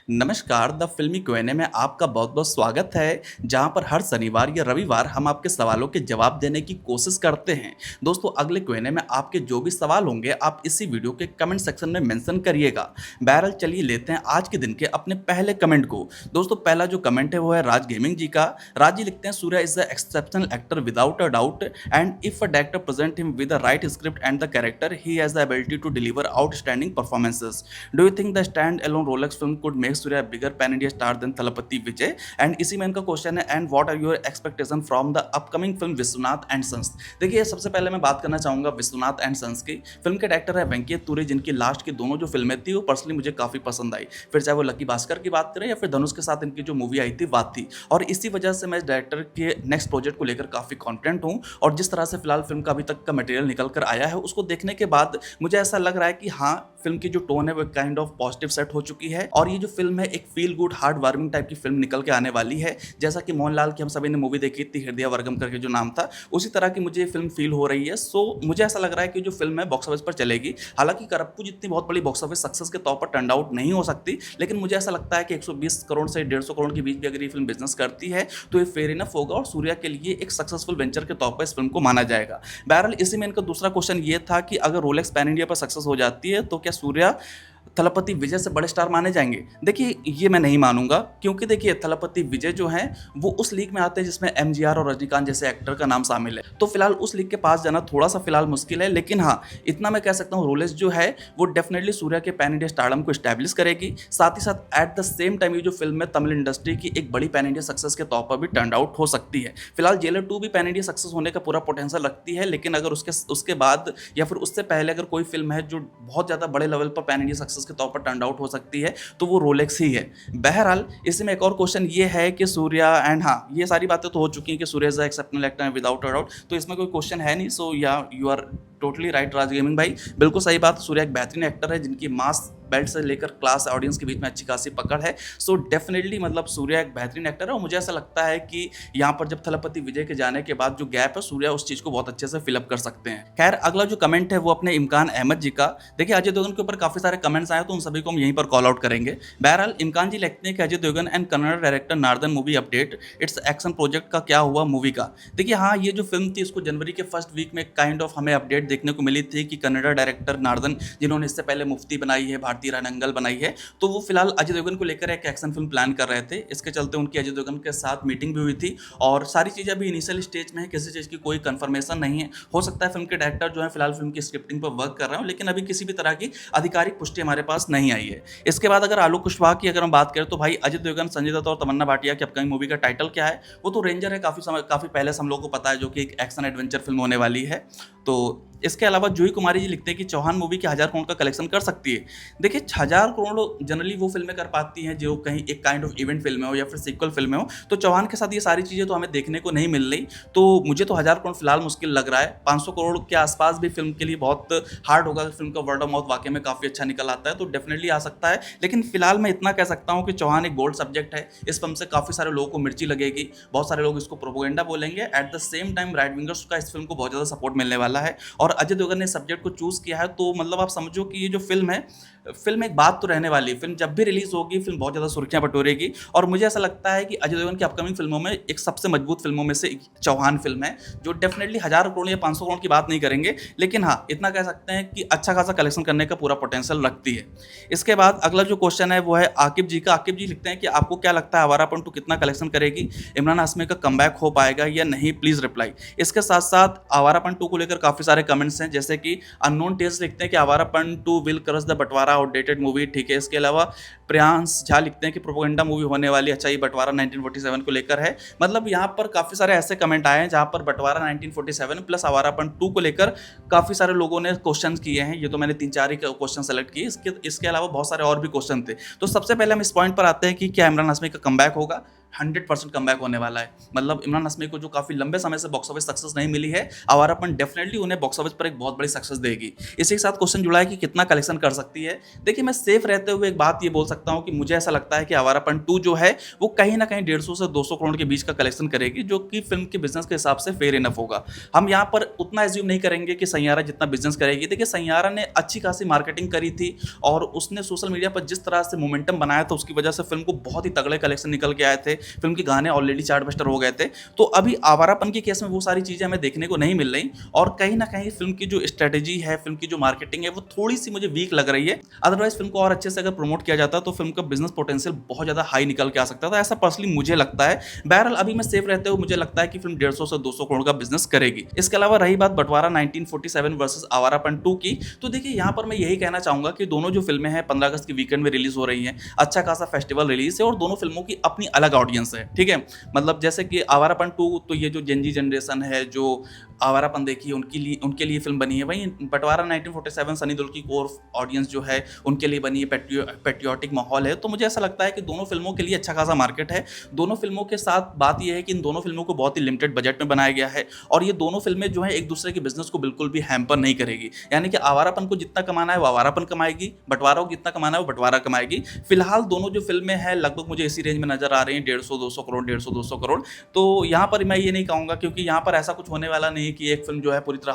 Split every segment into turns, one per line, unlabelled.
नमस्कार, द फ़िल्मी क्यूएनए में आपका बहुत-बहुत स्वागत है, जहाँ पर हर शनिवार या रविवार हम आपके सवालों के जवाब देने की कोशिश करते हैं। दोस्तों, अगले क्यूएनए में आपके जो भी सवाल होंगे, आप इसी वीडियो के कमेंट सेक्शन में मेंशन करिएगा। बहरहाल चलिए लेते हैं आज के दिन के अपने पहले कमेंट को। दोस्तों, पहला जो कमेंट है वो है राज गेमिंग जी का। राज जी लिखते हैं, "Suriya is a exceptional actor without a doubt and if a director present him with the right script and the character, he has the ability to deliver outstanding performances. Do you think the standalone Rolex film could make Suriya bigger pan India star than Thalapathy Vijay?" And इसी में इनका question है, "and what are your expectation from the upcoming film Vishwanath and sons?" देखिए, सबसे पहले मैं बात करना चाहूंगा विश्वनाथ एंड सन्स की। फिल्म के डायरेक्टर है वेंकट तुरे, जिनकी लास्ट की दोनों जो फिल्में थी वो पर्सनली मुझे काफी पसंद आई। फिर चाहे वो लकी भास्कर की बात करें या फिर धनुष के साथ इनकी जो मूवी आई थी बात थी, और इसी वजह से मैं इस डायरेक्टर के नेक्स्ट प्रोजेक्ट को लेकर काफी कॉन्फिडेंट हूँ। और जिस तरह से फिलहाल फिल्म का अभी तक का मटेरियल निकल कर आया है, उसको देखने के बाद मुझे ऐसा लग रहा है कि हाँ, फिल्म की जो टोन है वो काइंड ऑफ पॉजिटिव सेट हो चुकी है, और ये जो फिल्म है एक feel good heart warming type की फिल्म निकल के आने वाली है। जैसा कि मोहनलाल की हम सभी ने मूवी देखी थी, हृदय वर्गम करके जो नाम था, उसी तरह की मुझे ये फिल्म फील हो रही है। सो मुझे ऐसा लग रहा है कि जो फिल्म है बॉक्स ऑफिस पर चलेगी। हालांकि करप्पू जितनी बहुत बड़ी बॉक्स ऑफिस सक्सेस के तौर पर टर्न आउट नहीं हो सकती, लेकिन मुझे ऐसा लगता है कि 120 करोड़ से 150 करोड़ के बीच भी अगर ये फिल्म बिजनेस करती है तो ये फेयर इनफ होगा, और सूर्या के लिए एक सक्सेसफुल वेंचर के तौर पर इस फिल्म को माना जाएगा। बहरहाल इसी में इनका दूसरा क्वेश्चन ये था कि अगर रोलेक्स पैन इंडिया पर सक्सेस हो जाती है तो क्या सूर्या थलपति विजय से बड़े स्टार माने जाएंगे? देखिए, ये मैं नहीं मानूंगा, क्योंकि देखिए थलपति विजय जो हैं वो उस लीग में आते हैं जिसमें एमजीआर और रजनीकांत जैसे एक्टर का नाम शामिल है। तो फिलहाल उस लीग के पास जाना थोड़ा सा फिलहाल मुश्किल है, लेकिन हाँ, इतना मैं कह सकता हूँ रोलेक्स जो है वो डेफिनेटली सूर्या के पैन इंडिया स्टारडम को स्टैब्लिश करेगी। साथ ही साथ एट द सेम टाइम ये जो फिल्म है तमिल इंडस्ट्री की एक बड़ी पैन इंडिया सक्सेस के तौर पर भी टर्न आउट हो सकती है। फिलहाल जेलर 2 भी पैन इंडिया सक्सेस होने का पूरा पोटेंशियल रखती है, लेकिन अगर उसके उसके बाद या फिर उससे पहले अगर कोई फिल्म है जो बहुत ज़्यादा बड़े लेवल पर पैन इंडिया सक्सेस के तौर पर टर्न आउट हो सकती है तो वो रोलेक्स ही है। बहरहाल इसमें एक और क्वेश्चन ये है कि सूर्या एंड हाँ, ये सारी बातें तो हो चुकी हैं कि Suriya is the exceptional actor without a doubt, तो इसमें कोई क्वेश्चन है नहीं। So yeah you are totally right Raj gaming भाई, बिल्कुल सही बात। सूर्या एक बेहतरीन एक्टर है जिनकी मास बेल्ट से लेकर क्लास ऑडियंस के बीच में अच्छी खासी पकड़ है। सो डेफिनेटली मतलब सूर्या एक बेहतरीन एक्टर है, और मुझे ऐसा लगता है कि यहाँ पर जब थलपति विजय के जाने के बाद जो गैप है, सूर्या उस चीज को बहुत अच्छे से फिलअप कर सकते हैं। खैर, अगला जो कमेंट है वो अपने इमकान अहमद जी का। देखिए, अजय देवगन के ऊपर काफी सारे कमेंट्स आए तो उन सभी को हम यहीं पर कॉल आउट करेंगे। बहरहाल इमकान जी लिखते हैं कि Ajay Devgn and Kannada director northern movie update, it's action project का क्या हुआ मूवी का? देखिए हाँ, ये जो फिल्म थी इसको जनवरी के फर्स्ट वीक में काइंड ऑफ हमें अपडेट देखने को मिली थी कि कन्नड़ डायरेक्टर नार्दन, जिन्होंने इससे पहले मुफ्ती बनाई है, भारतीय रणंगल बनाई है, तो वो फिलहाल अजय देवगन को लेकर एक एक्शन फिल्म प्लान कर रहे थे। इसके चलते उनकी अजय देवगन के साथ मीटिंग भी हुई थी, और सारी चीज़ें अभी इनिशियल स्टेज में है, किसी चीज़ की कोई कंफर्मेशन नहीं है। हो सकता है फिल्म के डायरेक्टर जो है फिलहाल फिल्म की स्क्रिप्टिंग पर वर्क कर रहे हो, लेकिन अभी किसी भी तरह की आधिकारिक पुष्टि हमारे पास नहीं आई है। इसके बाद अगर आलोक कुशवाहा की अगर हम बात करें तो भाई अजय देवगन, संजय दत्त और तमन्ना भाटिया की अपकमिंग मूवी का टाइटल क्या है? वो तो रेंजर है, काफी पहले से हम लोग को पता है, जो कि एक एक्शन एडवेंचर फिल्म होने वाली है। तो इसके अलावा जूही कुमारी जी लिखते हैं कि चौहान मूवी के 1000 करोड़ का कलेक्शन कर सकती है। देखिए, 1000 करोड़ जनरली वो फिल्में कर पाती हैं जो कहीं एक काइंड ऑफ इवेंट फिल्में हो या फिर सीक्वल फिल्में हो, तो चौहान के साथ ये सारी चीज़ें तो हमें देखने को नहीं मिल रही। तो मुझे तो 1000 करोड़ फिलहाल मुश्किल लग रहा है। 500 करोड़ के आसपास भी फिल्म के लिए बहुत हार्ड होगा। फिल्म का वर्ड ऑफ माउथ वाकई में काफ़ी अच्छा निकल आता है तो डेफिनेटली आ सकता है, लेकिन फिलहाल मैं इतना कह सकता हूँ कि चौहान एक बोल्ड सब्जेक्ट है। इस फिल्म से काफ़ी सारे लोगों को मिर्ची लगेगी, बहुत सारे लोग इसको प्रोपोगेंडा बोलेंगे। At the same time right wingers का इस फिल्म को बहुत ज़्यादा सपोर्ट मिलने वाला है, और अजय देवगन ने सब्जेक्ट को चूज किया है, तो मतलब आप समझो कि ये जो फिल्म है, फिल्म एक बात तो रहने वाली है। फिल्म जब भी रिलीज होगी फिल्म बहुत ज़्यादा सुर्खियां बटोरेगी, और मुझे ऐसा लगता है कि अजय देवगन की अपकमिंग फिल्मों में एक सबसे मजबूत फिल्मों में से एक चौहान फिल्म है, जो डेफिनेटली 1000 करोड़ या 500 करोड़ की बात नहीं करेंगे, लेकिन हाँ, इतना कह सकते हैं कि अच्छा खासा कलेक्शन करने का पूरा पोटेंशियल रखती है। इसके बाद अगला जो क्वेश्चन है वो है आकिब जी का। आकिब जी लिखते हैं कि आपको क्या लगता है आवारापन 2 कितना कलेक्शन करेगी? इमरान हाशमी का कमबैक हो पाएगा या नहीं? Please reply. इसके साथ साथ आवारापन 2 को लेकर काफी सारे कमेंट्स हैं, जैसे कि अननोन टेस्ट लिखते हैं कि आवारापन 2 विल क्रश द बंटवारा आउटडेटेड मूवी। ठीक है, इसके अलावा प्रियांश झा लिखते हैं कि प्रोपोगेंडा मूवी होने वाली, अच्छा ये बंटवारा 1947 को लेकर है। मतलब यहाँ पर काफी सारे ऐसे कमेंट आए हैं जहाँ पर बंटवारा 1947 प्लस आवारापन 2 को लेकर काफी सारे लोगों ने क्वेश्चन किए हैं। ये तो मैंने 3-4 ही क्वेश्चन सेलेक्ट किए, इसके अलावा बहुत सारे और भी क्वेश्चन थे। तो सबसे पहले हम इस पॉइंट पर आते हैं कि क्या इमरान हाशमी का कमबैक होगा। 100% कमबैक होने वाला है। मतलब इमरान हाशमी को जो काफ़ी लंबे समय से बॉक्स ऑफिस सक्सेस नहीं मिली है, आवारापन डेफिनेटली उन्हें बॉक्स ऑफिस पर एक बहुत बड़ी सक्सेस देगी। इसी के साथ क्वेश्चन जुड़ा है कि कितना कलेक्शन कर सकती है। देखिए, मैं सेफ रहते हुए एक बात ये बोल सकता हूँ कि मुझे ऐसा लगता है कि आवारापन 2 जो है वो कहीं ना कहीं 150 से 200 करोड़ के बीच का कलेक्शन करेगी, जो कि फिल्म के बिजनेस के हिसाब से फेयर इनफ होगा। हम यहाँ पर उतना एज्यूम नहीं करेंगे कि सैयारा जितना बिजनेस करेगी। देखिए, सैयारा ने अच्छी खासी मार्केटिंग करी थी और उसने सोशल मीडिया पर जिस तरह से मोमेंटम बनाया था उसकी वजह से फिल्म को बहुत ही तगड़े कलेक्शन निकल के आए थे। फिल्म के गाने ऑलरेडी चार्टबस्टर हो गए थे। तो अभी आवारापन के केस में वो सारी चीज़ें हमें देखने को नहीं मिल रही और कहीं ना कहीं फिल्म की जो स्ट्रेटेजी है, फिल्म की जो मार्केटिंग है, वो थोड़ी सी मुझे वीक लग रही है। अदरवाइज फिल्म को और अच्छे से अगर प्रमोट किया जाता तो फिल्म का बिजनेस पोटेंशियल बहुत ज़्यादा हाई निकल के आ सकता था, ऐसा पर्सनली मुझे लगता है। बहरहाल अभी मैं सेफ रहते हुए मुझे लगता है कि फिल्म 150 से 200 करोड़ का बिजनेस करेगी। इसके अलावा रही बात बंटवारा 1947 वर्सेस आवारापन 2 की, तो देखिए यहाँ पर मैं यही कहना चाहूंगा कि दोनों जो फिल्में हैं 15 अगस्त के वीकेंड में रिलीज हो रही हैं, अच्छा खासा फेस्टिवल रिलीज है और दोनों फिल्मों की अपनी अलग ऑडियंस है। ठीक है, मतलब जैसे कि आवारापन 2 तो ये जो जेनजी जनरेशन है जो आवारापन देखी उनके लिए फिल्म बनी है। वहीं बंटवारा 1947 सनी देओल की कोर ऑडियंस जो है उनके लिए बनी है, पेट्रियोटिक माहौल है। तो मुझे ऐसा लगता है कि दोनों फिल्मों के लिए अच्छा खासा मार्केट है। दोनों फिल्मों के साथ बात यह है कि इन दोनों फिल्मों को बहुत ही लिमिटेड बजट में बनाया गया है और ये दोनों फिल्में जो है एक दूसरे के बिजनेस को बिल्कुल भी हैम्पर नहीं करेगी। यानी कि आवारापन को जितना कमाना है वो आवारापन कमाएगी, बंटवारा को जितना कमाना है वो बंटवारा कमाएगी। फिलहाल दोनों जो फिल्में हैं लगभग मुझे इसी रेंज में नजर आ रही हैं, 150-200 करोड़, 150-200 करोड़। तो यहाँ पर मैं ये नहीं कहूँगा, क्योंकि यहाँ पर ऐसा कुछ होने वाला नहीं है कि एक फिल्म जो है पूरी तरह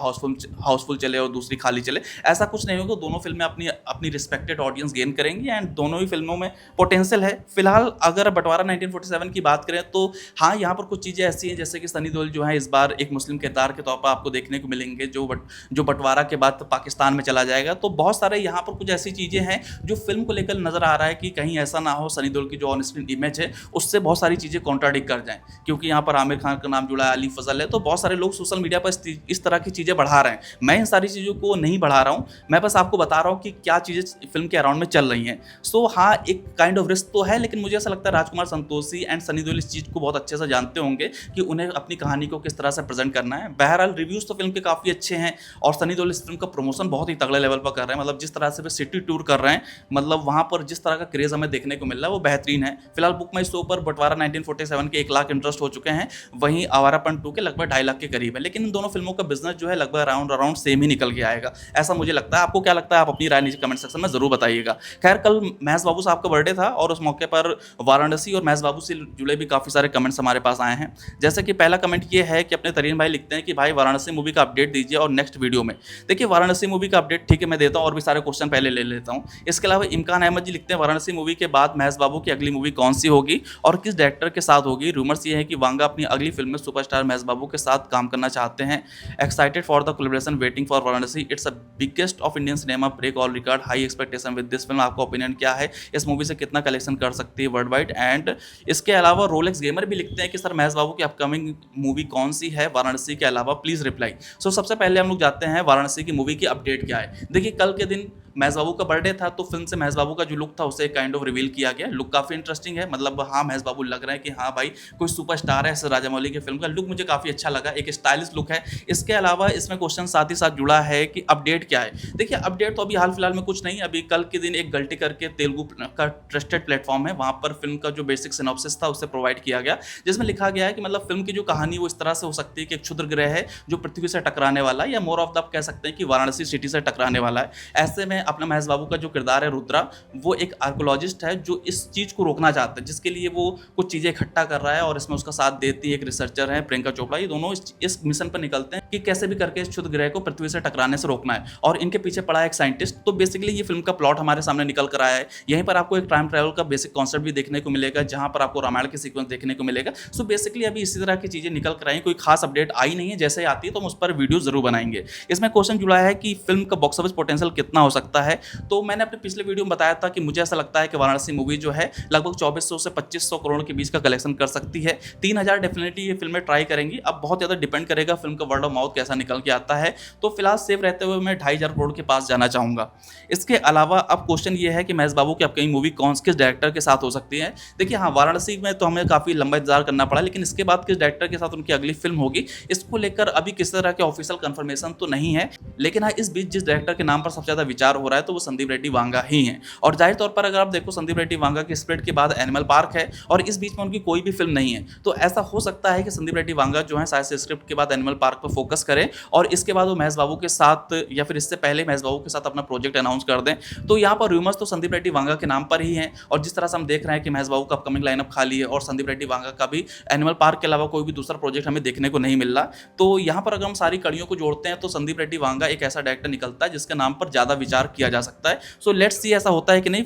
हाउसफुल चले और दूसरी खाली चले। ऐसा कुछ नहीं होगा। दोनों फिल्में अपनी अपनी रिस्पेक्टेड ऑडियंस गेन करेंगी एंड दोनों ही फिल्मों में पोटेंशियल है। फिलहाल अगर बंटवारा 1947 की बात करें तो हाँ, यहाँ पर कुछ चीज़ें ऐसी हैं जैसे कि सनी देओल जो है इस बार एक मुस्लिम किरदार के तौर पर आपको देखने को मिलेंगे, जो बंटवारा के बाद पाकिस्तान में चला जाएगा। तो बहुत सारे यहाँ पर कुछ ऐसी चीज़ें हैं जो फिल्म को लेकर नजर आ रहा है कि कहीं ऐसा ना हो सनी देओल की जो ऑन स्क्रीन इमेज है उससे बहुत सारी चीज़ें कॉन्ट्राडिक्ट कर जाएं, क्योंकि यहाँ पर आमिर खान का नाम जुड़ा है, अली फजल है। तो बहुत सारे लोग सोशल मीडिया पर इस तरह की चीज़ें बढ़ा रहे हैं। मैं इन सारी चीज़ों को नहीं बढ़ा रहा हूँ, मैं बस आपको बता रहा हूँ कि क्या चीज़ें फिल्म के अराउंड में चल रही हैं। सो हाँ, एक काइंड ऑफ रिस्क तो है, लेकिन मुझे ऐसा लगता है राजकुमार संतोषी एंड सनी देओल इस चीज़ को बहुत अच्छे से जानते होंगे कि उन्हें अपनी कहानी को किस तरह से प्रेजेंट करना है। बहरहाल रिव्यूज़ तो फिल्म के काफ़ी अच्छे हैं और सनी देओल इस फिल्म का प्रमोशन बहुत ही तगड़े लेवल पर कर रहे हैं। मतलब जिस तरह से वे सिटी टूर कर रहे हैं, मतलब वहाँ पर जिस तरह का क्रेज़ हमें देखने को मिल रहा है वो बेहतरीन है। फिलहाल बुक माई शो पर बंटवारा 1947 के 1 लाख इंटरेस्ट हो चुके हैं, वहीं आवारापन 2 के लगभग 2.5 लाख के करीब है। लेकिन इन दोनों फिल्मों का बिजनेस जो है लगभग अराउंड सेम ही निकल के आएगा, ऐसा मुझे लगता है। आपको क्या लगता है? आप अपनी राय नीचे कमेंट सेक्शन में जरूर बताइएगा। खैर, कल महेश बाबू साहब का बर्थडे था और उस मौके पर वाराणसी और महेश बाबू से जुड़े भी काफ़ी सारे कमेंट्स हमारे पास आए हैं। जैसे कि पहला कमेंट ये है कि अपने तरीन भाई लिखते हैं कि भाई वाराणसी मूवी का अपडेट दीजिए और नेक्स्ट वीडियो में। देखिए, वाराणसी मूवी का अपडेट ठीक है मैं देता हूँ और भी सारे क्वेश्चन पहले ले लेता हूँ। इसके अलावा इमकान अहमद जी लिखते हैं वाराणसी मूवी के बाद महेश बाबू की अगली मूवी कौन सी होगी और किस डायरेक्टर के साथ होगी। रूमर्स ये है कि वांगा अपनी अगली फिल्म में सुपरस्टार महेश बाबू के साथ काम करना चाहते हैं। Excited for the collaboration, waiting for Varanasi, it's a biggest of Indian cinema, break all record, high expectation with this film. आपका ओपिनियन क्या है? इस मूवी से कितना कलेक्शन कर सकती है वर्ल्ड वाइड? एंड इसके अलावा रोलेक्स गेमर भी लिखते हैं कि सर महेश बाबू की अपकमिंग मूवी कौन सी है वाराणसी के अलावा, प्लीज रिप्लाई। सो सबसे पहले हम लोग जाते हैं वाराणसी की मूवी की अपडेट क्या है। देखिए, कल के दिन महेश बाबू का बर्थडे था तो फिल्म से महेश बाबू का जो लुक था उसे काइंड ऑफ रिवील किया गया। लुक काफ़ी इंटरेस्टिंग है, मतलब हाँ महेश बाबू लग रहे हैं कि हाँ भाई कोई सुपरस्टार है। ऐसे राजामौली की फिल्म का लुक मुझे काफ़ी अच्छा लगा, एक स्टाइलिश लुक है। इसके अलावा इसमें क्वेश्चन साथ ही साथ जुड़ा है कि अपडेट क्या है। देखिए, अपडेट तो अभी हाल फिलहाल में कुछ नहीं। अभी कल के दिन एक गलती करके तेलुगु का ट्रस्टेड प्लेटफॉर्म है, वहाँ पर फिल्म का जो बेसिक सिनॉप्सिस था उसे प्रोवाइड किया गया, जिसमें लिखा गया है कि मतलब फिल्म की जो कहानी वो इस तरह से हो सकती है कि एक क्षुद्र ग्रह है जो पृथ्वी से टकराने वाला है, या मोर ऑफ द आप कह सकते हैं कि वाराणसी सिटी से टकराने वाला है। ऐसे में अपना महेश बाबू का जो किरदार है रुद्रा, वो एक आर्कोलॉजिस्ट है जो इस चीज को रोकना चाहता है, जिसके लिए वो कुछ चीजें इकट्ठा कर रहा है और इसमें उसका साथ देती है एक रिसर्चर है प्रियंका चोपड़ा। ये दोनों इस मिशन पर निकलते हैं कि कैसे भी करके इस क्षुद्र ग्रह को पृथ्वी से टकराने से रोकना है, और इनके पीछे पड़ा है एक साइंटिस्ट। तो बेसिकली ये फिल्म का प्लॉट हमारे सामने निकल कर आया है। यहीं पर आपको एक टाइम ट्रैवल का बेसिक कॉन्सेप्ट भी देखने को मिलेगा, जहां पर आपको रामायण की सीक्वेंस देखने को मिलेगा। सो बेसिकली अभी इसी तरह की चीजें निकल कर आई, कोई खास अपडेट आई नहीं है। जैसे आती है तो हम उस पर वीडियो जरूर बनाएंगे। इसमें क्वेश्चन जुड़ा है कि फिल्म का बॉक्स ऑफिस पोटेंशियल कितना हो सकता है। तो मैंने अपने पिछले वीडियो में बताया था कि मुझे ऐसा लगता है कि वाराणसी मूवी जो है लगभग 2400 से 2500 करोड़ के बीच का कलेक्शन कर सकती है। 3000 डेफिनेटली ये फिल्में ट्राई करेंगी। अब बहुत ज़्यादा डिपेंड करेगा फिल्म का वर्ड ऑफ माउथ कैसा निकल के आता है। तो फिलहाल सेफ रहते हुए मैं 2500 करोड़ के पास जाना चाहूँगा। इसके अलावा अब क्वेश्चन ये है कि महेश बाबू की अपकमिंग मूवी कौन किस डायरेक्टर के साथ हो सकती है। देखिए हाँ, वाराणसी में तो हमें काफ़ी लंबा इंतजार करना पड़ा, लेकिन इसके बाद किस डायरेक्टर के साथ उनकी अगली फिल्म होगी इसको लेकर अभी किस तरह के ऑफिशियल कंफर्मेशन तो नहीं है। लेकिन हाँ, इस बीच जिस डायरेक्टर के नाम पर सबसे ज़्यादा विचार हो रहा है तो वो संदीप रेड्डी वांगा ही हैं। और जाहिर तौर पर अगर आप देखो संदीप रेड्डी वांगा की स्प्लिट के बाद एनिमल पार्क है और इस बीच में उनकी कोई भी फिल्म नहीं है, तो ऐसा हो सकता है कि संदीप रेड्डी वांगा जो है शायद से स्क्रिप्ट के बाद एनिमल पार्क पर फोकस करें और इसके बाद वो महेश बाबू के साथ या फिर इससे पहले महेश बाबू के साथ अपना प्रोजेक्ट अनाउंस कर दें। तो यहाँ पर रूमर्स तो संदीप रेड्डी वांगा के नाम पर ही हैं और जिस तरह से हम देख रहे हैं कि महेश बाबू का अपकमिंग लाइनअप खाली है और संदीप रेड्डी वांगा का भी एनिमल पार्क के अलावा कोई भी दूसरा प्रोजेक्ट हमें देखने को नहीं मिल रहा, तो यहाँ पर अगर हम सारी कड़ियों को जोड़ते हैं तो संदीप रेड्डी वांगा एक ऐसा डायरेक्टर निकलता है जिसके नाम पर ज़्यादा विचार किया जा सकता है। सो लेट्स सी ऐसा होता है कि नहीं।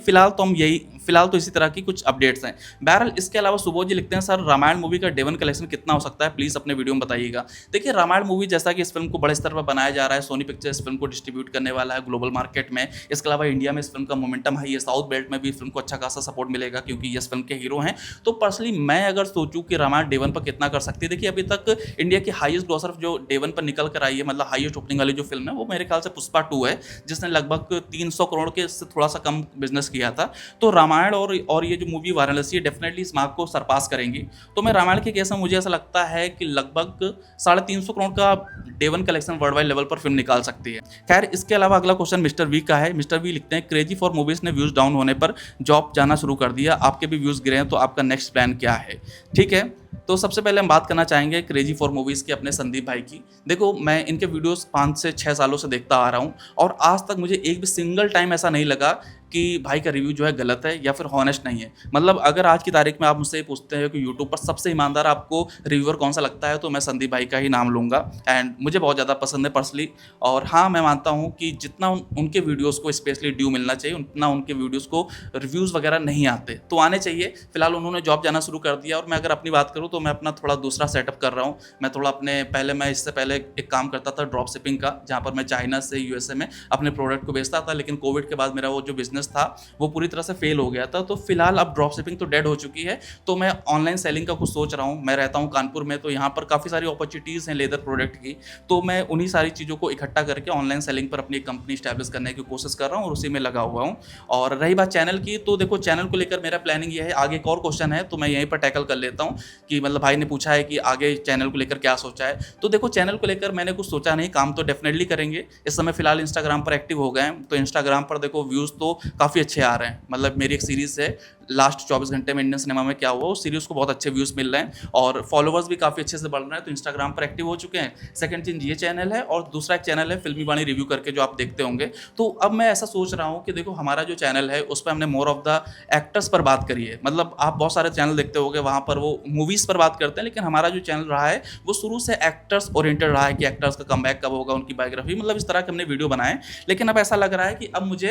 फिलहाल तो इसी तरह की कुछ अपडेट्स हैं। बहरहाल इसके अलावा सुबोध जी लिखते हैं सर रामायण मूवी का डे वन कलेक्शन कितना हो सकता है, प्लीज़ अपने वीडियो में बताइएगा। देखिए रामायण मूवी जैसा कि इस फिल्म को बड़े स्तर पर बनाया जा रहा है, सोनी पिक्चर इस फिल्म को डिस्ट्रीब्यूट करने वाला है ग्लोबल मार्केट में। इसके अलावा इंडिया में इस फिल्म का मोमेंटम है, ये साउथ बेल्ट में भी फिल्म को अच्छा खासा सपोर्ट मिलेगा क्योंकि इस फिल्म के हीरो हैं। तो पर्सनली मैं अगर सोचूं कि रामायण डे वन पर कितना कर सकती है, देखिए अभी तक इंडिया की हाईएस्ट ग्रॉसर जो डे वन पर निकल कर आई है, मतलब हाईएस्ट ओपनिंग वाली जो फिल्म है वो मेरे ख्याल से पुष्पा 2 है जिसने लगभग 300 करोड़ के से थोड़ा सा कम बिजनेस किया था। तो रामायण और ये जो मूवी वाराणसी है डेफिनेटली इस मार्क को सरपास करेंगी। तो मैं रामायण के केस में मुझे ऐसा लगता है कि लगभग 350 करोड़ का day one collection world wide level पर फिल्म निकाल सकती है। खैर इसके अलावा अगला क्वेश्चन मिस्टर वी का है। मिस्टर वी लिखते हैं क्रेजी फॉर मूवीज ने व्यूज डाउन होने पर जॉब जाना शुरू कर दिया, आपके भी व्यूज गिरे हैं तो आपका नेक्स्ट प्लान क्या है। ठीक है, तो सबसे पहले हम बात करना चाहेंगे क्रेजी फॉर मूवीज़ के अपने संदीप भाई की। देखो मैं इनके वीडियोस 5 से 6 सालों से देखता आ रहा हूँ और आज तक मुझे एक भी सिंगल टाइम ऐसा नहीं लगा कि भाई का रिव्यू जो है गलत है या फिर हॉनेस्ट नहीं है। मतलब अगर आज की तारीख में आप मुझसे पूछते हैं कि यूट्यूब पर सबसे ईमानदार आपको रिव्यूअर कौन सा लगता है तो मैं संदीप भाई का ही नाम लूँगा एंड मुझे बहुत ज़्यादा पसंद है पर्सनली। और हाँ मैं मानता हूँ कि जितना उनके वीडियोज़ को स्पेशली ड्यू मिलना चाहिए उतना उनके वीडियोज़ को रिव्यूज़ वगैरह नहीं आते, तो आने चाहिए। फिलहाल उन्होंने जॉब जाना शुरू कर दिया और मैं अगर अपनी बात करूँ तो मैं अपना थोड़ा दूसरा सेटअप कर रहा हूँ। मैं थोड़ा मैं इससे पहले एक काम करता था ड्रॉप शिपिंग का, जहाँ पर मैं चाइना से यूएसए में अपने प्रोडक्ट को बेचता था, लेकिन कोविड के बाद मेरा वो जो बिजनेस था वो पूरी तरह से फेल हो गया था। तो फिलहाल अब ड्रॉप शिपिंग तो डेड हो चुकी है, तो मैं ऑनलाइन सेलिंग का कुछ सोच रहा हूँ। मैं रहता हूँ कानपुर में, तो यहाँ पर काफ़ी सारी अपॉर्चुनिटीज़ हैं लेदर प्रोडक्ट की, तो मैं उन्हीं सारी चीज़ों को इकट्ठा करके ऑनलाइन सेलिंग पर अपनी कंपनी स्टैब्लिश करने की कोशिश कर रहा हूँ और उसी में लगा हुआ हूँ। और रही बात चैनल की, तो देखो चैनल को लेकर मेरा प्लानिंग ये है, आगे एक और क्वेश्चन है तो मैं यहीं पर टैकल कर लेता हूँ कि मतलब भाई ने पूछा है कि आगे चैनल को लेकर क्या सोचा है। तो देखो चैनल को लेकर मैंने कुछ सोचा नहीं, काम तो डेफिनेटली करेंगे। इस समय फिलहाल इंस्टाग्राम पर एक्टिव हो गए हैं, तो इंस्टाग्राम पर देखो व्यूज़ तो काफ़ी अच्छे आ रहे हैं। मतलब मेरी एक सीरीज़ है लास्ट 24 घंटे में इंडियन सिनेमा में क्या हुआ, उस सीरीज़ को बहुत अच्छे व्यूज़ मिल रहे हैं और फॉलोवर्स भी काफ़ी अच्छे से बढ़ रहे हैं, तो इंस्टाग्राम पर एक्टिव हो चुके हैं। सेकंड चीज़ ये चैनल है और दूसरा एक चैनल है फिल्मी वाणी रिव्यू करके जो आप देखते होंगे। तो अब मैं ऐसा सोच रहा हूँ कि देखो हमारा जो चैनल है उस पर हमने मोर ऑफ द एक्टर्स पर बात करी है। मतलब आप बहुत सारे चैनल देखते होंगे वहाँ पर वो मूवीज़ पर बात करते हैं, लेकिन हमारा जो चैनल रहा है वो शुरू से एक्टर्स ओरिएंटेड रहा है कि एक्टर्स का कमबैक कब होगा, उनकी बायोग्राफी, मतलब इस तरह के हमने वीडियो बनाए। लेकिन अब ऐसा लग रहा है कि अब मुझे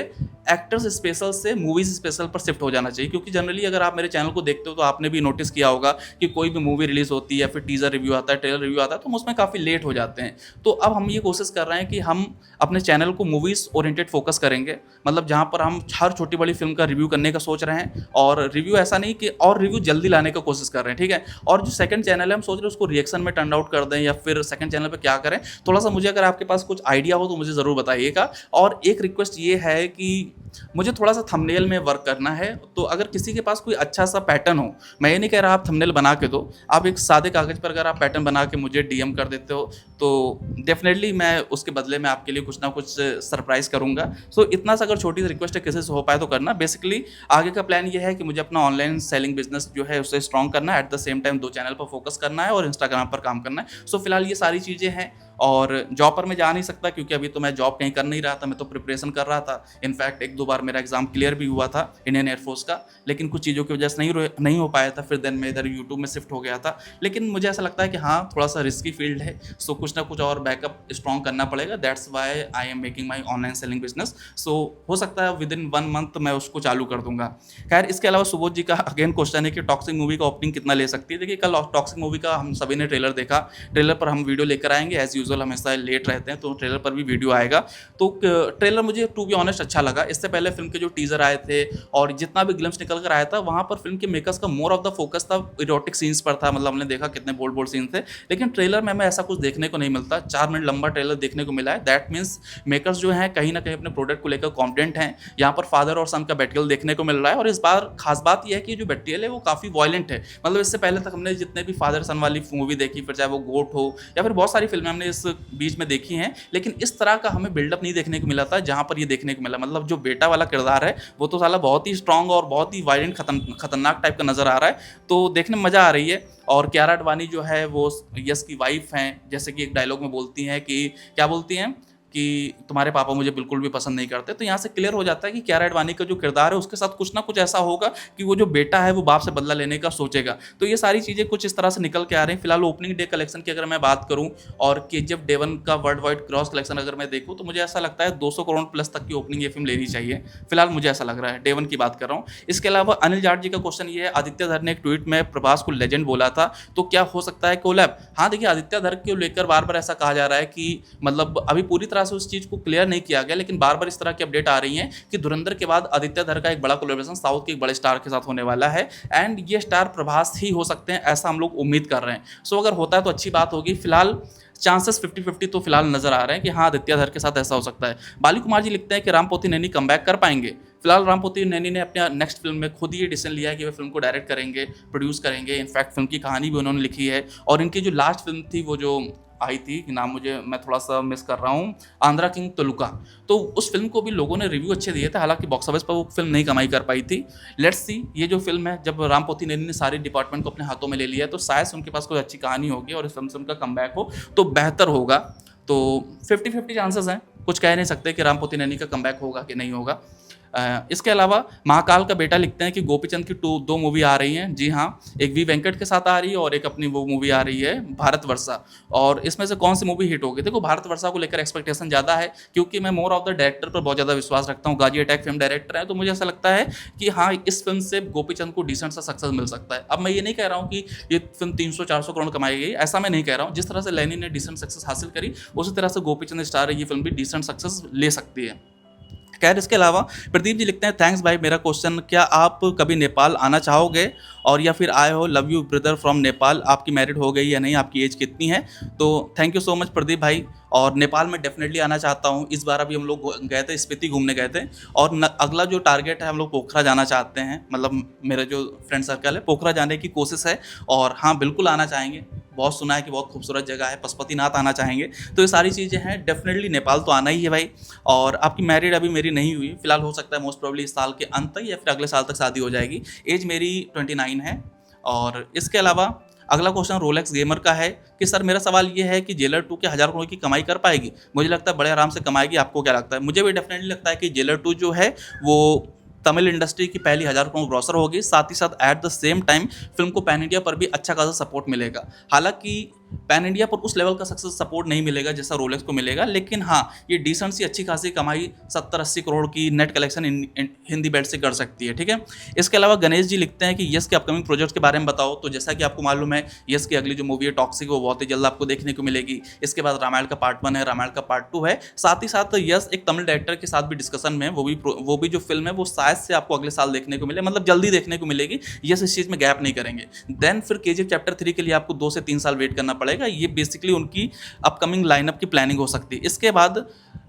एक्टर्स स्पेशल से मूवीज़ स्पेशल पर शिफ्ट हो जाना चाहिए, क्योंकि जनरली अगर आप मेरे चैनल को देखते हो तो आपने भी नोटिस किया होगा कि कोई भी मूवी रिलीज होती है या फिर टीजर रिव्यू आता है, ट्रेलर रिव्यू आता है, तो हम उसमें काफ़ी लेट हो जाते हैं। तो अब हम ये कोशिश कर रहे हैं कि हम अपने चैनल को मूवीज़ ओरिएंटेड फोकस करेंगे, मतलब जहाँ पर हम हर छोटी बड़ी फिल्म का रिव्यू करने का सोच रहे हैं। और रिव्यू ऐसा नहीं कि और रिव्यू जल्दी लाने का कोशिश कर रहे हैं, ठीक है। और जो सेकंड चैनल है हम सोच रहे हैं उसको रिएक्शन में टर्न आउट कर दें या फिर सेकंड चैनल पर क्या करें, थोड़ा सा मुझे अगर आपके पास कुछ आइडिया हो तो मुझे ज़रूर बताइएगा। और एक रिक्वेस्ट ये है कि मुझे थोड़ा सा थंबनेल में वर्क करना है, तो अगर किसी के पास कोई अच्छा सा पैटर्न हो, मैं ये नहीं कह रहा आप थंबनेल बना के दो, आप एक सादे कागज़ पर अगर आप पैटर्न बना के मुझे डीएम कर देते हो तो डेफिनेटली मैं उसके बदले में आपके लिए कुछ ना कुछ सरप्राइज़ करूँगा। सो इतना सा अगर छोटी सी रिक्वेस्ट है किसी से हो पाए तो करना। बेसिकली आगे का प्लान ये है कि मुझे अपना ऑनलाइन सेलिंग बिजनेस जो है उसे स्ट्रॉन्ग करना है, at the same time 2 channel पर फोकस करना है और इंस्टाग्राम पर काम करना है। सो फिलहाल ये सारी चीज़ें हैं। और जॉब पर मैं जा नहीं सकता क्योंकि अभी तो मैं जॉब कहीं कर नहीं रहा था, मैं तो प्रिपरेशन कर रहा था। इनफैक्ट 1-2 बार मेरा एग्जाम क्लियर भी हुआ था इंडियन एयरफोर्स का, लेकिन कुछ चीज़ों की वजह से नहीं हो पाया था। फिर देन मैं इधर यूट्यूब में शिफ्ट हो गया था। लेकिन मुझे ऐसा लगता है कि हाँ थोड़ा सा रिस्की फील्ड है, सो कुछ ना कुछ और बैकअप स्ट्रॉन्ग करना पड़ेगा। That's why I am making my online selling business. So हो सकता है विद इन 1 मंथ मैं उसको चालू कर दूंगा। खैर इसके अलावा सुबोध जी का अगेन क्वेश्चन है कि टॉक्सिक मूवी का ओपनिंग कितना ले सकती है। देखिए कल टॉक्सिक मूवी का हम सभी ने ट्रेलर देखा, ट्रेलर पर हम वीडियो लेकर आएंगे, एज यूजुअल हमेशा लेट रहते हैं तो ट्रेलर पर भी वीडियो आएगा। तो ट्रेलर मुझे टू बी ऑनेस्ट अच्छा लगा। इससे पहले फिल्म के जो टीजर आए थे और जितना भी ग्लिम्स निकल कर आया था वहाँ पर फिल्म के मेकर्स का मोर ऑफ द फोकस था इरोटिक सीन्स पर था। मतलब हमने देखा कितने बोल्ड बोल्ड सीन थे, लेकिन ट्रेलर में हमें ऐसा कुछ देखने को नहीं मिलता। 4 मिनट लंबा ट्रेलर देखने को मिला है। दैट मीन्स मेकर्स जो हैं कहीं ना कहीं अपने प्रोडक्ट को लेकर कॉन्फिडेंट हैं। यहाँ पर फादर और सन का बैटल देखने को मिल रहा है और इस बार खास बात यह है कि जो बैटल है वो काफ़ी वॉयलेंट है। मतलब इससे पहले तक हमने जितने भी फादर सन वाली मूवी देखी, फिर चाहे वो गोट हो या फिर बहुत सारी फिल्में हमने इस बीच में देखी हैं, लेकिन इस तरह का हमें बिल्डअप नहीं देखने को मिला था जहाँ पर ये देखने को मिला। मतलब जो बेटा वाला किरदार है वो तो साला बहुत ही स्ट्रांग और बहुत ही वायलेंट खतरनाक टाइप का नज़र आ रहा है, तो देखने में मज़ा आ रही है। और कियारा आडवाणी जो है वो यश की वाइफ हैं, जैसे कि एक डायलॉग में बोलती हैं कि क्या बोलती हैं कि तुम्हारे पापा मुझे बिल्कुल भी पसंद नहीं करते। तो यहाँ से क्लियर हो जाता है कि कियारा आडवाणी का जो किरदार है उसके साथ कुछ ना कुछ ऐसा होगा कि वो जो बेटा है वो बाप से बदला लेने का सोचेगा। तो ये सारी चीज़ें कुछ इस तरह से निकल के आ रही हैं। फिलहाल ओपनिंग डे कलेक्शन की अगर मैं बात करूँ और KGF Day 1 का वर्ल्ड वाइड क्रॉस कलेक्शन अगर मैं देखूँ तो मुझे ऐसा लगता है 200 करोड़ प्लस तक की ओपनिंग ये फिल्म लेनी चाहिए। फिलहाल मुझे ऐसा लग रहा है, Day 1 की बात कर रहा हूँ। इसके अलावा अनिल जाट जी का क्वेश्चन ये है, आदित्य धर ने एक ट्वीट में प्रभास को लेजेंड बोला था, तो क्या हो सकता है कोलैब? हाँ देखिए, आदित्य धर को लेकर बार बार ऐसा कहा जा रहा है कि मतलब अभी पूरी तरह से उस चीज़ को क्लियर नहीं किया गया, लेकिन बार बार इस तरह की अपडेट आ रही हैं कि धुरंधर के बाद आदित्य धर का एक बड़ा कोलैबोरेशन साउथ के एक बड़े स्टार के साथ होने वाला है, एंड ये स्टार प्रभास ही हो सकते हैं, ऐसा हम लोग उम्मीद कर रहे हैं। सो अगर होता है तो अच्छी बात होगी। फिलहाल चांसेस 50-50 तो फिलहाल नजर आ रहे हैं कि हाँ आदित्य धर के साथ ऐसा हो सकता है। बाली कुमार जी लिखते हैं कि राम पोथी कमबैक कर पाएंगे। फिलहाल राम पोथी ने अपने नेक्स्ट फिल्म में खुद ही ये डिसीजन लिया है कि वे फिल्म को डायरेक्ट करेंगे, प्रोड्यूस करेंगे। इनफैक्ट फिल्म की कहानी भी उन्होंने लिखी है, और इनकी जो लास्ट फिल्म थी वो जो आई थी, नाम मुझे मैं थोड़ा सा मिस कर रहा हूँ, आंध्रा किंग तुलुका, तो उस फिल्म को भी लोगों ने रिव्यू अच्छे दिए थे। हालांकि बॉक्स ऑफिस पर वो फिल्म नहीं कमाई कर पाई थी। लेट्स सी, ये जो फिल्म है, जब राम पोथीनेनी ने सारी डिपार्टमेंट को अपने हाथों में ले लिया है तो शायद से उनके पास कोई अच्छी कहानी होगी और इस फिल्म से उनका कमबैक हो तो बेहतर होगा। तो 50-50 चांसेस हैं, कुछ कह नहीं सकते कि राम पोथीनेनी का कमबैक होगा कि नहीं होगा। इसके अलावा महाकाल का बेटा लिखते हैं कि गोपीचंद की दो मूवी आ रही हैं। जी हाँ, एक वी वेंकट के साथ आ रही है और एक अपनी वो मूवी आ रही है भारतवर्षा। और इसमें से कौन सी मूवी हिट होगी? देखो, भारतवर्षा को लेकर एक्सपेक्टेशन ज़्यादा है, क्योंकि मैं मोर ऑफ द डायरेक्टर पर बहुत ज़्यादा विश्वास रखता हूँ। गाजी अटैक फिल्म डायरेक्टर है, तो मुझे ऐसा लगता है कि हाँ, इस फिल्म से गोपीचंद को डिसेंट सा सक्सेस मिल सकता है। अब मैं ये नहीं कह रहा हूँ कि ये फिल्म 300-400 करोड़ कमाएगी, ऐसा मैं नहीं कह रहा हूँ। जिस तरह से लैनी ने डिसेंट सक्सेस हासिल करी, उसी तरह से गोपीचंद स्टार ये फिल्म भी डिसेंट सक्सेस ले सकती है। खैर, इसके अलावा प्रदीप जी लिखते हैं, थैंक्स भाई, मेरा क्वेश्चन, क्या आप कभी नेपाल आना चाहोगे और या फिर आए हो? Love you brother from Nepal. आपकी मैरिड हो गई या नहीं? आपकी एज कितनी है? तो thank you so much Pradeep भाई, और नेपाल में डेफिनेटली आना चाहता हूँ। इस बार अभी हम लोग गए थे, स्पीति घूमने गए थे, और अगला जो टारगेट है, हम लोग पोखरा जाना चाहते हैं। मतलब मेरा जो फ्रेंड सर्कल है, पोखरा जाने की कोशिश है, और हाँ बिल्कुल आना चाहेंगे। बहुत सुना है कि बहुत खूबसूरत जगह है, पशुपतिनाथ आना चाहेंगे। तो ये सारी चीज़ें हैं, डेफिनेटली नेपाल तो आना ही है भाई। और आपकी मैरिड अभी मेरी नहीं हुई फिलहाल, हो सकता है मोस्ट प्रोबेबली इस साल के अंत तक या फिर अगले साल तक शादी हो जाएगी। एज मेरी 29 है। और इसके अलावा अगला क्वेश्चन रोलेक्स गेमर का है कि सर, मेरा सवाल ये है कि जेलर 2 के 1000 करोड़ की कमाई कर पाएगी? मुझे लगता है बड़े आराम से कमाएगी। आपको क्या लगता है? मुझे भी डेफिनेटली लगता है कि जेलर 2 जो है वो तमिल इंडस्ट्री की पहली 1000 करोड़ ग्रॉसर होगी। साथ ही साथ at the same time film को पैन इंडिया पर भी अच्छा खासा सपोर्ट मिलेगा। हालांकि पैन इंडिया पर उस लेवल का सक्सेस सपोर्ट नहीं मिलेगा जैसा रोलेक्स को मिलेगा, लेकिन हाँ, ये डिसेंट सी अच्छी खासी कमाई 70-80 करोड़ की नेट कलेक्शन हिंदी बेल्ट से कर सकती है। ठीक है। इसके अलावा गणेश जी लिखते हैं कि यस के अपकमिंग प्रोजेक्ट्स के बारे में बताओ। तो जैसा कि आपको मालूम है, यस की अगली जो मूवी है टॉक्सिक, वो बहुत ही जल्द आपको देखने को मिलेगी। इसके बाद रामायण का पार्ट 1 है, रामायण का पार्ट 2 है। साथ ही साथ यस एक तमिल डायरेक्टर के साथ भी डिस्कशन में, वो भी जो फिल्म है वो शायद से आपको अगले साल देखने को मिले, मतलब जल्दी देखने को मिलेगी। यस इस चीज़ में गैप नहीं करेंगे। देन फिर KGF चैप्टर 3 के लिए आपको 2 से 3 साल वेट करना पड़ेगा। ये बेसिकली उनकी अपकमिंग लाइनअप की प्लानिंग हो सकती है। इसके बाद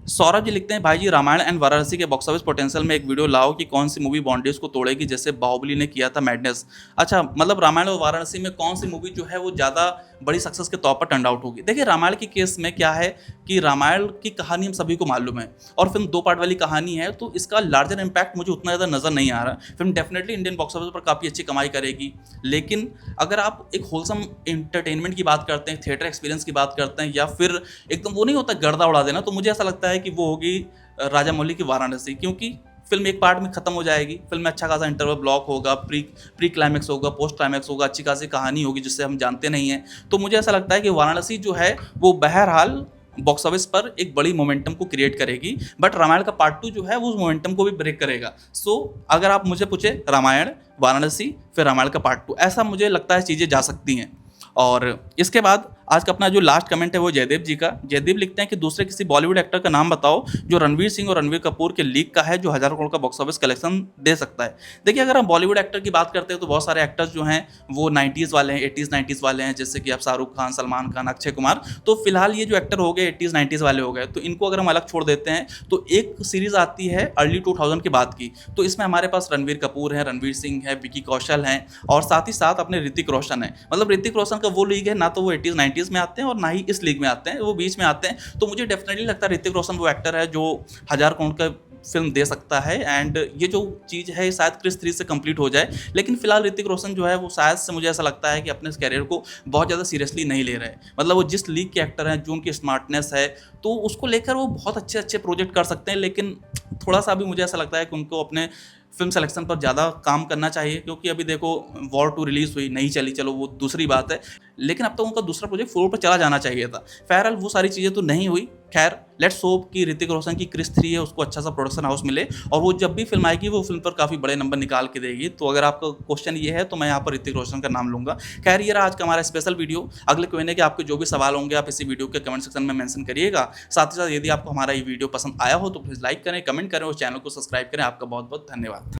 सौरभ जी लिखते हैं, भाई जी रामायण एंड वाराणसी के बॉक्स ऑफिस पोटेंशियल में एक वीडियो लाओ कि कौन सी मूवी बाउंड्रीज को तोड़ेगी, जैसे बाहुबली ने किया था मैडनेस। अच्छा, मतलब रामायण और वाराणसी में कौन सी मूवी जो है वो ज़्यादा बड़ी सक्सेस के तौर पर टर्न आउट होगी? देखिए, रामायण की केस में क्या है कि रामायण की कहानी हम सभी को मालूम है, और फिल्म 2 पार्ट वाली कहानी है, तो इसका लार्जर इम्पैक्ट मुझे उतना ज़्यादा नज़र नहीं आ रहा। Film definitely Indian box office पर काफ़ी अच्छी कमाई करेगी, लेकिन अगर आप एक होलसम इंटरटेनमेंट की बात करते हैं, थिएटर एक्सपीरियंस की बात करते हैं, या फिर एकदम वो नहीं होता गर्दा उड़ा देना, तो मुझे ऐसा लगता है कि वो होगी राजा मौली की वाराणसी। क्योंकि फिल्म एक पार्ट में खत्म हो जाएगी, फिल्म में अच्छा खासा इंटरवल ब्लॉक होगा, प्री क्लाइमैक्स होगा, पोस्ट क्लाइमैक्स होगा, अच्छी खासी कहानी होगी जिससे हम जानते नहीं हैं। तो मुझे ऐसा लगता है कि वाराणसी जो है वो बहरहाल बॉक्स ऑफिस पर एक बड़ी मोमेंटम को क्रिएट करेगी, बट रामायण का पार्ट 2 जो है वो उस मोमेंटम को भी ब्रेक करेगा। सो अगर आप मुझे पूछे, रामायण, वाराणसी, फिर रामायण का पार्ट 2, ऐसा मुझे लगता है चीज़ें जा सकती हैं। और इसके बाद आज का अपना जो लास्ट कमेंट है वो जयदेव जी का। जयदेव लिखते हैं कि दूसरे किसी बॉलीवुड एक्टर का नाम बताओ जो रणवीर सिंह और रणवीर कपूर के लीग का है, जो 1000 करोड़ का बॉक्स ऑफिस कलेक्शन दे सकता है। देखिए, अगर हम बॉलीवुड एक्टर की बात करते हैं तो बहुत सारे एक्टर्स जो हैं वो 90s वाले हैं, 80s-90s वाले हैं, जैसे कि आप शाहरुख खान, सलमान खान, अक्षय कुमार। तो फिलहाल ये जो एक्टर हो गए 80s-90s वाले हो गए, तो इनको अगर हम अलग छोड़ देते हैं तो एक सीरीज आती है अर्ली 2000 के बाद की, तो इसमें हमारे पास रणवीर कपूर है, रणवीर सिंह है, विकी कौशल हैं, और साथ ही साथ अपने ऋतिक रोशन है। मतलब ऋतिक रोशन का वो लीग है, ना तो वो 80s-90s 90s में आते हैं और ना ही इस लीग में आते हैं, वो बीच में आते हैं। तो मुझे डेफिनेटली लगता है ऋतिक रोशन वो एक्टर है जो 1000 करोड़ का फ़िल्म दे सकता है, एंड ये जो चीज़ है शायद क्रिस 3 से कंप्लीट हो जाए। लेकिन फिलहाल ऋतिक रोशन जो है वो शायद से मुझे ऐसा लगता है कि अपने इस कैरियर को बहुत ज़्यादा सीरियसली नहीं ले रहे हैं। मतलब वो जिस लीग के एक्टर हैं, जो उनकी स्मार्टनेस है, तो उसको लेकर वो बहुत अच्छे-अच्छे प्रोजेक्ट कर सकते हैं, लेकिन थोड़ा-सा अभी मुझे ऐसा लगता है कि उनको अपने फ़िल्म सिलेक्शन पर ज़्यादा काम करना चाहिए, क्योंकि अभी देखो वॉर 2 रिलीज़ हुई, नहीं चली, चलो वो दूसरी बात है। लेकिन अब तो उनका दूसरा प्रोजेक्ट फ्लोर पे चला जाना चाहिए था। बहरहाल वो सारी चीज़ें तो नहीं हुई। खैर लेट्स होप कि ऋतिक रोशन की क्रिस 3 है उसको अच्छा सा प्रोडक्शन हाउस मिले और वो जब भी फ़िल्म आएगी वो फ़िल्म पर काफ़ी बड़े नंबर निकाल के देगी। तो अगर आपका क्वेश्चन ये है तो मैं यहाँ पर ऋतिक रोशन का नाम लूँगा। खैर ये रहा आज का हमारा स्पेशल वीडियो। अगले Q&A के आपके जो भी सवाल होंगे आप इसी वीडियो के कमेंट सेक्शन में मेंशन करिएगा। साथ ही साथ यदि आपको हमारा ये वीडियो पसंद आया हो तो प्लीज़ लाइक करें, कमेंट करें और चैनल को सब्सक्राइब करें। आपका बहुत-बहुत धन्यवाद।